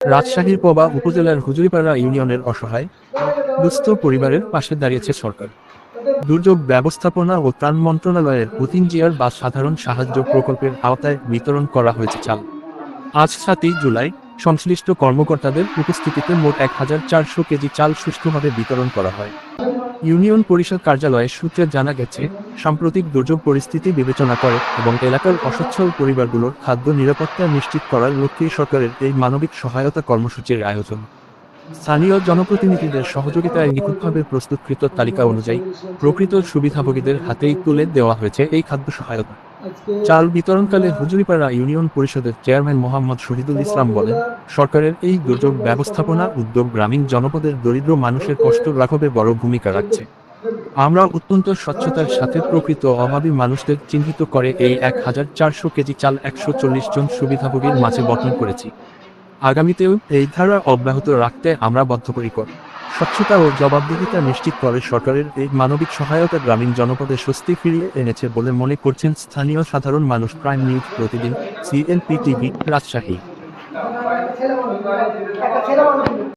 রাজশাহীর পবা উপজেলার হুজুরিপাড়া ইউনিয়নের অসহায় দুস্থ পরিবারের পাশে দাঁড়িয়েছে সরকার। দুর্যোগ ব্যবস্থাপনা ও ত্রাণ মন্ত্রণালয়ের অতিনজিয়ার বা সাধারণ সাহায্য প্রকল্পের আওতায় বিতরণ করা হয়েছে চাল। আজ ৭ই জুলাই সংশ্লিষ্ট কর্মকর্তাদের উপস্থিতিতে মোট ১,৪০০ কেজি চাল সুষ্ঠুভাবে বিতরণ করা হয়। ইউনিয়ন পরিষদ কার্যালয়ে সূত্রে জানা গেছে, সাম্প্রতিক দুর্যোগ পরিস্থিতি বিবেচনা করে এবং এলাকার অসচ্ছল পরিবারগুলোর খাদ্য নিরাপত্তা নিশ্চিত করার লক্ষ্যেই সরকারের এই মানবিক সহায়তা কর্মসূচির আয়োজন। স্থানীয় জনপ্রতিনিধিদের সহযোগিতায় নিখুঁতভাবে প্রস্তুতকৃত তালিকা অনুযায়ী প্রকৃত সুবিধাভোগীদের হাতেই তুলে দেওয়া হয়েছে এই খাদ্য সহায়তা। চাল বিতরণকালে হুজুরিপাড়া ইউনিয়ন পরিষদের চেয়ারম্যান মোহাম্মদ শহীদুল ইসলাম বলেন, সরকারের এই দুর্যোগ ব্যবস্থাপনা উদ্যোগ গ্রামীণ জনপদের দরিদ্র মানুষের কষ্ট লাঘবে বড় ভূমিকা রাখছে। আমরা অত্যন্ত স্বচ্ছতার সাথে প্রকৃত অভাবী মানুষদের চিহ্নিত করে এই ১,৪০০ কেজি চাল ১৪০ জন সুবিধাভোগীর মাঝে বণ্টন করেছি। আগামীতেও এই ধারা অব্যাহত রাখতে আমরা বদ্ধপরিকর। স্বচ্ছতা ও জবাবদিহিতা নিশ্চিত করে সরকারের এই মানবিক সহায়তা গ্রামীণ জনপদে স্বস্তি ফিরিয়ে এনেছে বলে মনে করছেন স্থানীয় সাধারণ মানুষ। প্রাইম নিউজ প্রতিদিন, CLP টিভি, রাজশাহী।